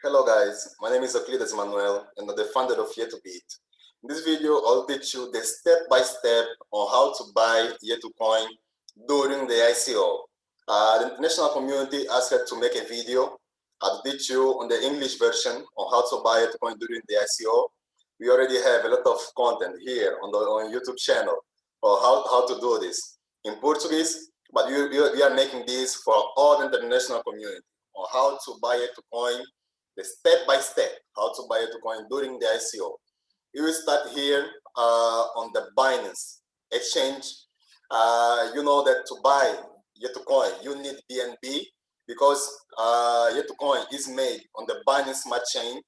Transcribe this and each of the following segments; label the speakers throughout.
Speaker 1: Hello guys, my name is Euclides Manuel and I'm the founder of Yetubit. In this video, I'll teach you the step-by-step on how to buy Yetucoin during the ICO. The international community asked us to make a video to teach you on the English version on how to buy Yetucoin during the ICO. We already have a lot of content here on the YouTube channel for how to do this in Portuguese, but we are making this for all the international community on how to buy Yetucoin, the step-by-step how to buy Yetucoin during the ICO. You will start here on the Binance exchange. You know that to buy Yetucoin, you need BNB because Yetucoin is made on the Binance Smart Chain,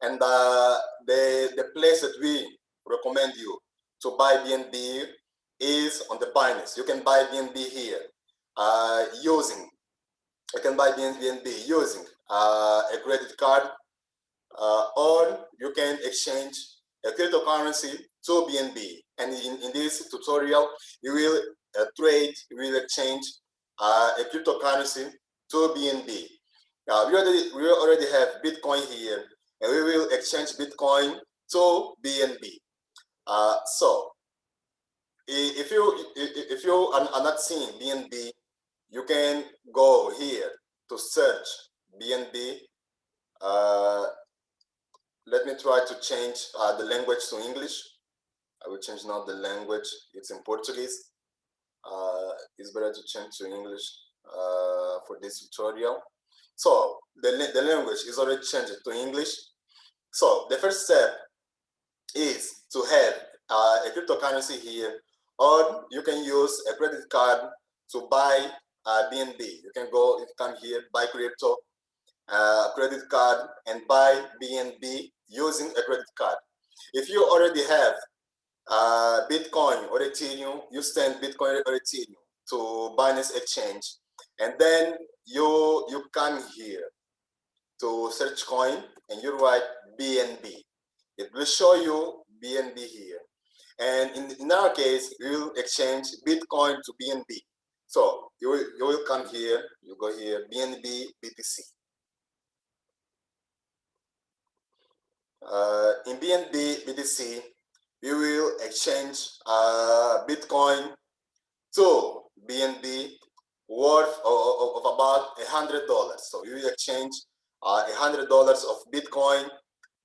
Speaker 1: and the place that we recommend you to buy BNB is on the Binance. You can buy BNB here you can buy BNB using a credit card, or you can exchange a cryptocurrency to BNB. And in this tutorial, you will you will exchange a cryptocurrency to BNB. We already have Bitcoin here, and we will exchange Bitcoin to BNB. So if you are not seeing BNB, you can go here to search BNB. Let me try to change the language to English. I will change now the language. It's in Portuguese. It's better to change to English for this tutorial. So the language is already changed to English. So the first step is to have a cryptocurrency here, or you can use a credit card to buy BNB. You can come here, buy crypto, credit card, and buy BNB using a credit card. If you already have Bitcoin or Ethereum, you send Bitcoin or Ethereum to Binance Exchange, and then you come here to search coin and you write BNB. It will show you BNB here. And in our case, we will exchange Bitcoin to BNB. So you will come here, you go here, BNB BTC. In BNB BTC, we will exchange Bitcoin to BNB worth of about $100. So we will exchange $100 of Bitcoin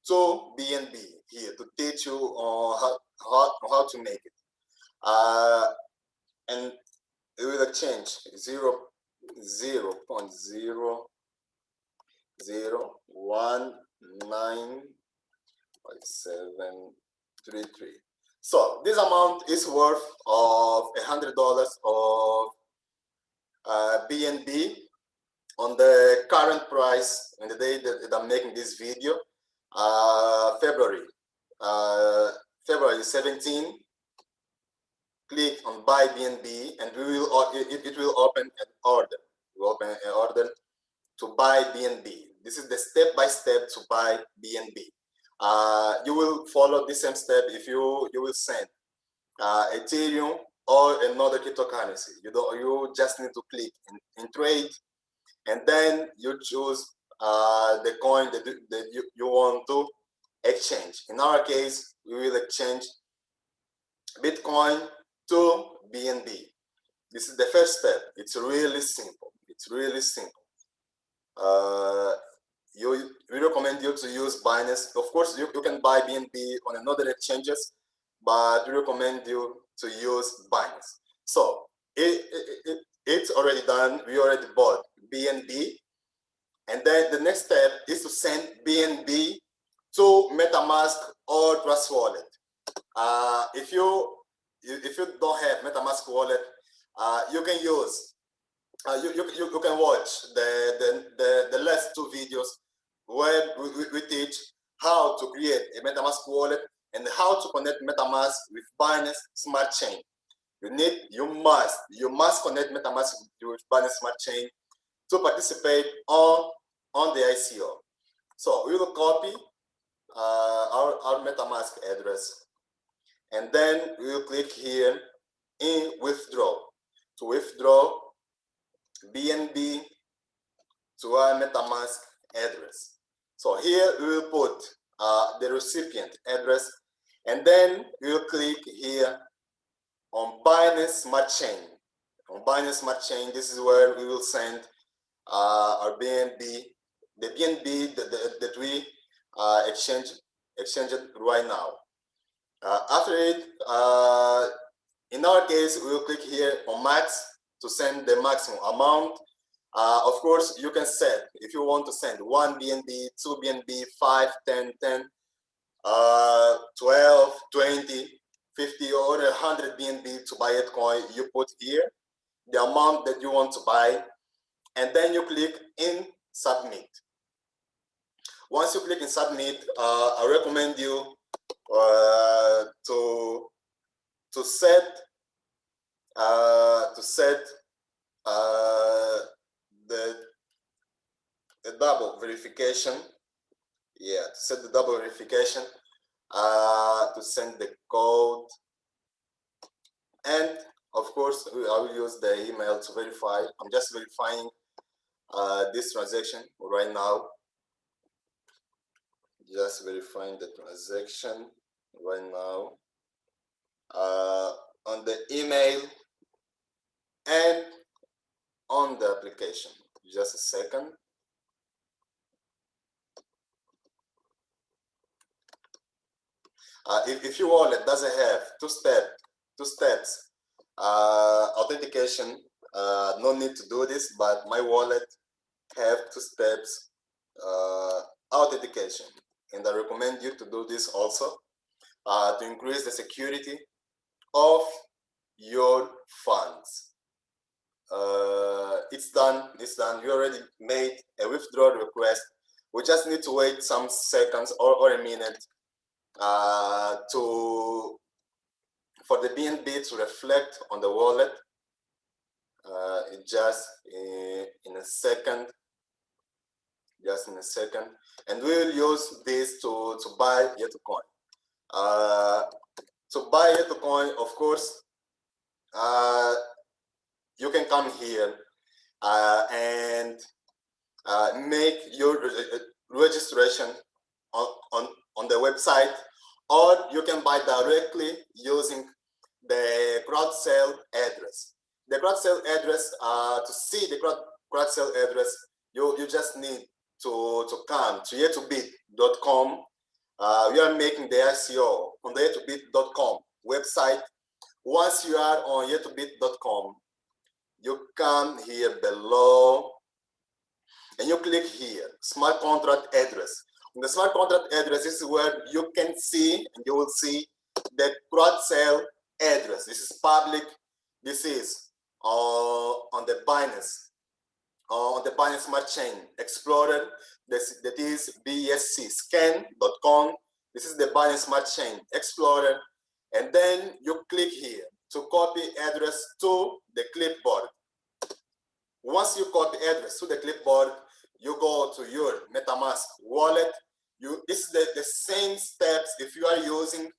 Speaker 1: to BNB here to teach you how to make it. And we will exchange 0.0019733. So this amount is worth of $100 of BNB on the current price in the day that I'm making this video, February 17. Click on buy BNB and it will open an order. We open an order to buy BNB. This is the step-by-step to buy BNB. You will follow the same step if you will send Ethereum or another cryptocurrency. You just need to click in trade, and then you choose the coin that you want to exchange. In our case, we will exchange Bitcoin to BNB. This is the first step. It's really simple. It's really simple. We recommend you to use Binance. Of course, you can buy BNB on another exchanges, but we recommend you to use Binance. So it's already done. We already bought BNB, and then the next step is to send BNB to MetaMask or Trust Wallet. If you don't have MetaMask wallet, you can use you can watch the last two videos where we teach how to create a MetaMask wallet and how to connect MetaMask with Binance Smart Chain. You must connect MetaMask with Binance Smart Chain to participate on the ICO. So we will copy our MetaMask address, and then we will click here in withdraw to withdraw BNB to our MetaMask address. So here we will put the recipient address, and then we will click here on Binance Smart Chain. On Binance Smart Chain, this is where we will send our BNB, the BNB that we exchanged right now. After it, in our case, we will click here on max to send the maximum amount. Of course, you can set if you want to send 1 BNB, 2 BNB, 5, 10, 10, 12, 20, 50, or 100 BNB to buy Yetucoin. You put here the amount that you want to buy, and then you click in submit. Once you click in submit, I recommend you to set the double verification. Yeah, to set the double verification, to send the code, and of course I will use the email to verify. I'm just verifying this transaction right now. Just verifying the transaction right now on the email and on the application. Just a second. If your wallet doesn't have two steps authentication, no need to do this, but my wallet have 2 steps authentication, and I recommend you to do this also to increase the security of your funds. It's done. You already made a withdrawal request. We just need to wait some seconds or a minute for the BNB to reflect on the wallet. Just in a second, and we'll use this to buy Yetucoin. To buy Yetucoin, of course, you can come here and make your registration on the website, or you can buy directly using the crowd sale address. The crowd sale address, to see the crowd sale address, you just need to come to yetubit.com. We are making the ICO on the yetubit.com website. Once you are on yetubit.com, you come here below and you click here, smart contract address. On the smart contract address, this is where you can see, and you will see the crowd sale address. This is public. This is on the Binance Smart Chain Explorer. That is bscscan.com. This is the Binance Smart Chain Explorer, and then you click here to copy address to the clipboard. Once you copy address to the clipboard, you go to your MetaMask wallet. This is the same steps if you are using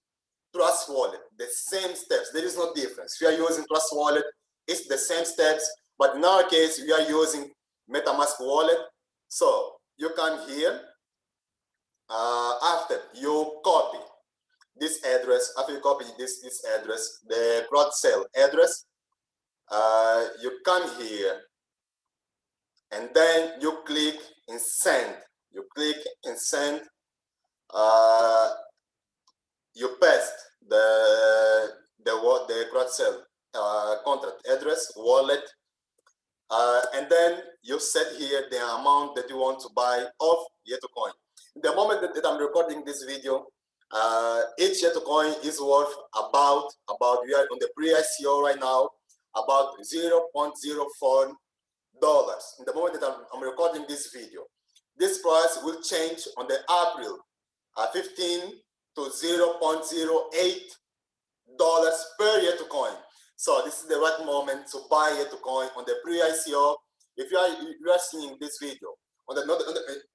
Speaker 1: Trust Wallet. The same steps. There is no difference. If you are using Trust Wallet, it's the same steps. But in our case, we are using MetaMask wallet. So you come here. After you copy this address, after you copy this address, the crowd sale address, you come here, and then you click in send. You click in send. You paste the crowd sale contract address, wallet, and then you set here the amount that you want to buy of Yetucoin. The moment that I'm recording this video, each Yetucoin is worth about we are on the pre-ICO right now, about $0.04. In the moment that I'm recording this video, this price will change on the April 15 to $0.08 per Yetucoin. So this is the right moment to buy Yetucoin on the pre-ICO. If you are seeing this video on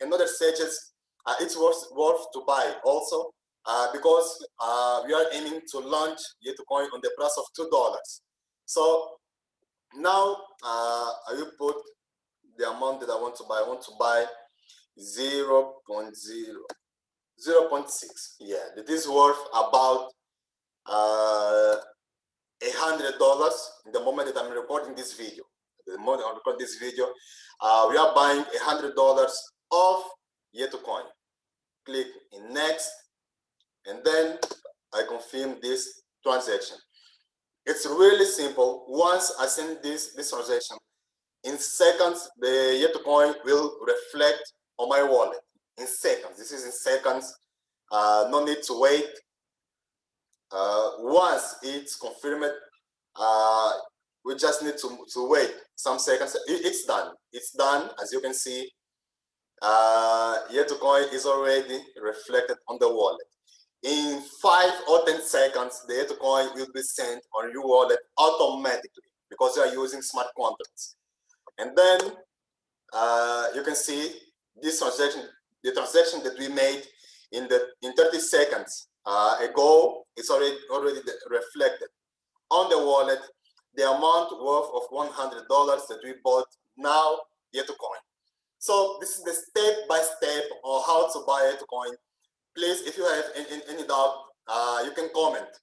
Speaker 1: another stages, it's worth to buy also because we are aiming to launch Yetucoin on the price of $2. So now I will put the amount that I want to buy. I want to buy 0.6. Yeah, it is worth about $100 in the moment that I'm recording this video. The moment I record this video, we are buying $100 of Yetucoin. Click in next, and then I confirm this transaction. It's really simple. Once I send this transaction, in seconds, the Yetucoin will reflect on my wallet. In seconds. This is in seconds. No need to wait. Once it's confirmed, we just need to wait some seconds. It's done. It's done. As you can see, Yetucoin is already reflected on the wallet. In 5 or 10 seconds, the Yetucoin will be sent on your wallet automatically because you are using smart contracts. And then you can see this transaction, the transaction that we made in 30 seconds ago, it's already reflected on the wallet. The amount worth of $100 that we bought now Yetucoin. So this is the step-by-step on how to buy Yetucoin. Please, if you have any doubt, you can comment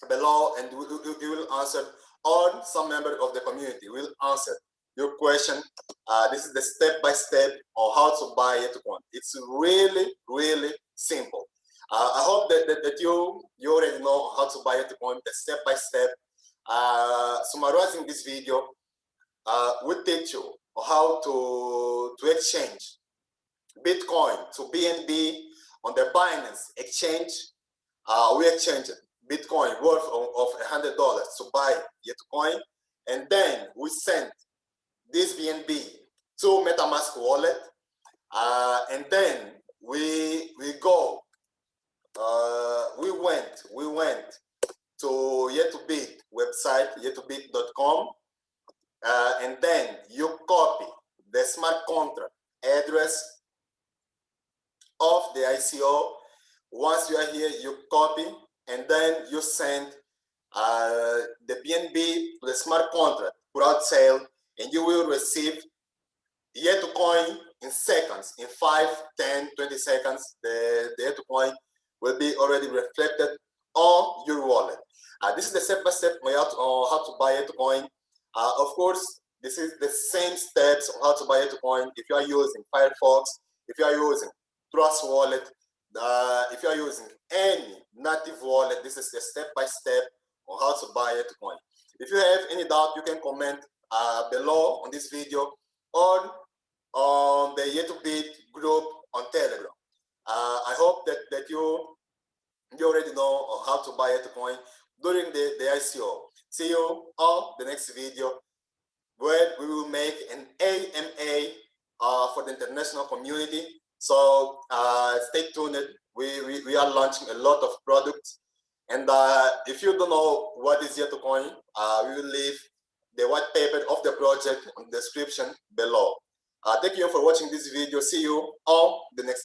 Speaker 1: below, and we will answer, or some member of the community will answer your question. This is the step-by-step on how to buy Yetucoin. It's really, really simple. I hope that you already know how to buy Yetucoin, the step-by-step. Summarizing this video, will teach you how to exchange Bitcoin to BNB on the Binance exchange. We exchanged Bitcoin worth of $100 to buy Yetucoin, and then we sent this BNB to MetaMask wallet, and then we went to Yetubit website, yetubit.com, and then you copy the smart contract address of the ICO. Once you are here, you copy, and then you send the BNB to the smart contract, crowd sale, and you will receive Yetucoin in seconds. In 5, 10, 20 seconds, the Yetucoin will be already reflected on your wallet. This is the step-by-step way out on how to buy Yetucoin. Of course, this is the same steps on how to buy Yetucoin if you are using Firefox, if you are using Trust Wallet, if you are using any native wallet. This is the step-by-step on how to buy Yetucoin. If you have any doubt, you can comment below on this video or on the Yetubit group on Telegram. I hope that you already know how to buy Yetucoin during the ICO. See you on the next video, where we will make an AMA for the international community. So stay tuned. We are launching a lot of products, and if you don't know what is Yetucoin, we will leave the white paper of the project in the description below. Thank you for watching this video. See you on the next